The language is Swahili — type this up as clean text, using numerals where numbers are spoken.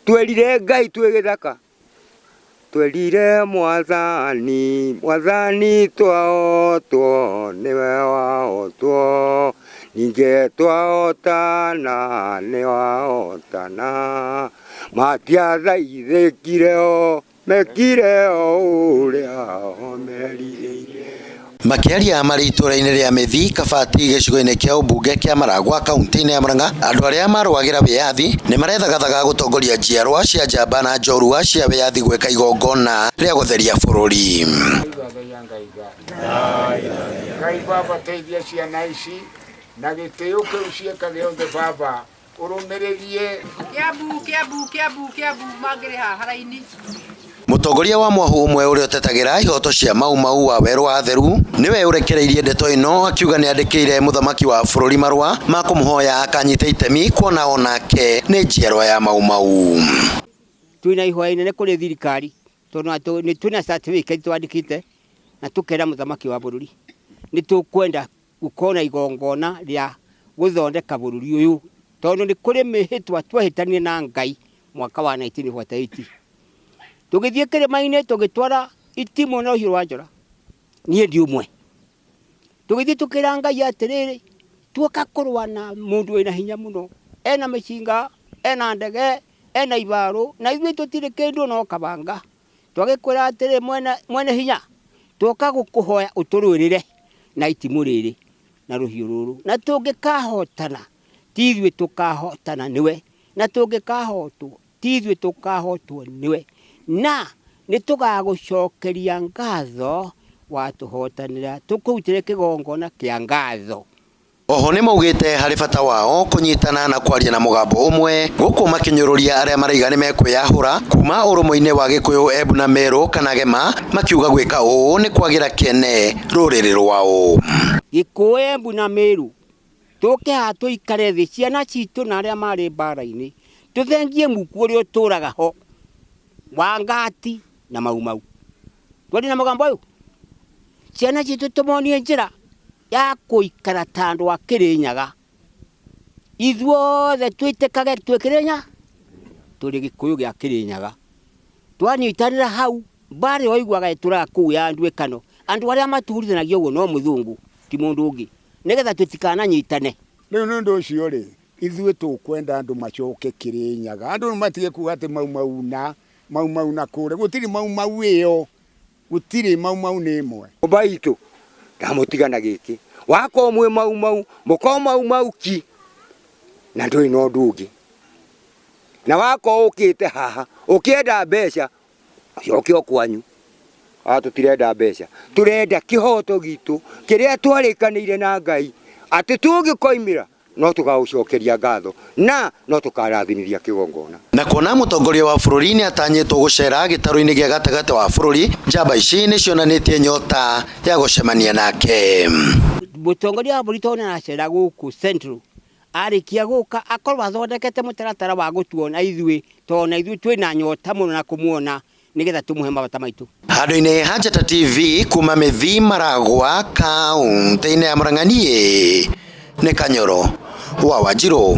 Twerire Ngai twĩ gĩthaka, twerire Mwathani twahotwo nĩwe wahotwo, ningĩ twahotana nĩ wahotana, matiathaithĩkire o mekire o ũrĩa merirĩire. Makiaria marĩ itũra-inĩ rĩa Mĩthi, Kabati, gĩcigo-inĩ kĩa ũmbunge kĩa Maragwa, kaunti-inĩ ya Murang'a, andũ arĩa marũagĩra wĩyathi nĩ marethagathaga gũtongoria njiarwa cia njamba na njorua cia wĩyathi gwĩka igongona rĩa gũtheria bũrũri. Ngai Baba, teithia ciana ici na gĩtĩo kĩu cieka gĩothe Baba, ũrũmĩrĩrie Kiambu magĩrĩ haraini. Mũtongoria wa mwahu ũmwe ũrĩa ũtetagĩra ihoto cia Mau wa Werũ wa Theru niwe ũrekereirie ndeto ĩno, akiuga nĩ andĩkĩire mũthamaki wa bũrũri marũa ma kũmũhoya akanyita itemi kuona onake nĩ njiarwa ya Mau. Twina ihoya inene kũrĩ thirikari tondũ nĩ twina certificate twandĩkĩte na tũkera mũthamaki wa bũrũri nĩ tũkwenda gũkorwo igongona rĩa gũthondeka bũrũri ũyũ, tondũ nĩ kũrĩ mĩhĩtwa twahĩtanirie na Ngai mwaka wa 1948. Tũgĩthiĩ kĩrĩma-inĩ tũgĩtwara itimũ na rũhiũ rwa njora, niĩ ndi ũmwe. Tũgĩthiĩ tũkĩra Ngai atĩrĩrĩ, tuoka kũrũa na mũndũ wĩna hinya mũno, ena mĩcinga, ena ndege, ena ibarũ, na ithuĩ tũtirĩ kĩndũ no kabanga. Twagĩkwĩra atĩrĩ mwene hinya, tuoka gũkũhoya ũtũrũĩrĩre na itimũ rĩrĩ na rũhiũ rũrũ, na tũngĩkahotana ti ithuĩ tũkahotana nĩwe, na tũngĩkahotwo ti ithuĩ tũkahotwo nĩwe, na nĩ tũgagũcokeria ngatho watũhotanĩra, tũkũrutĩre kĩgongona kĩa ngatho. Oho nĩ maugĩte harĩ bata wao kũnyitana na kwaria na mũgambo ũmwe gũkũ makinyũrũria arĩa maraiga nĩ mekwĩyahũra kuma ũrũmwe-inĩ wa Gĩkũyũ, Embu na Meru kana Gema, makiuga gwĩka ũũ nĩ kwagĩra kĩene rũrĩrĩ rwao. Gĩkũyũ, Embu na Meru tũke haha tũikare thĩ, ciana citũ na arĩa marĩ mbara-inĩ tũthengie muku ũrĩa ũtũraga ho wa Ngati na Mau. Twari na mũgambo ũyũ, ciana citũ tũmonie njĩra ya kũikara ta andũ a Kĩrĩnyaga. Ithuothe twĩtĩkage twĩ Kĩrĩnyaga, tũrĩ Gĩkũyũ gĩa Kĩrĩnyaga. Twanyitanĩra hau mbara oiguaga ĩtũraga kũu ya Ndwĩkano, andũ arĩa maturithanagio ũguo no mũthũngũ ti mũndũ ũngĩ, nĩgetha tũtikananyitane. Rĩu nĩ ũndũ ũcio rĩ, ithuĩ tũkwenda andũ macoke Kĩrĩnyaga, andũ matige kuga atĩ Mau na kũrĩa, gũtirĩ Mau ĩyo, gũtirĩ Mau nĩ ĩmwe. Ũmba itũ ndamũtigana gĩkĩ, wakorwo mwĩ Mau mũkorwo Mau ki na ndũrĩ na ũndũ ũngĩ, na wakorwo ũkĩte haha ũkĩenda mbeca coke o kwanyu. Tũtirenda mbeca, tũrenda kĩhoto gitũ kĩrĩa twarĩkanĩire na Ngai atĩ tũngĩkoimĩra no tũgaũcokeria ngatho na no tũkarathinithia kĩgongona. Na kuona mũtongoria wa bũrũri nĩ atanyĩtwo gũcera gĩtarũ-inĩ gĩa gatagatĩ wa bũrũri, njamba ici nĩ cionanĩtie nyota ya gũcemania nake. Mũtongoria wa bũrũri tondũ aracera gũkũ Central, arĩkia gũka akorwo athondekete mũtaratara wa gũtuona ithuĩ, tondũ na ithuĩ twĩna nyota mũno na kũmuona nĩgetha tũmũhe mabata maitũ. Handũ-inĩ ha Njata TV kuma Mĩthi, Maragwa, kaunti-inĩ ya Murang'a, niĩ nĩ Kanyoro wa Wanjirũ.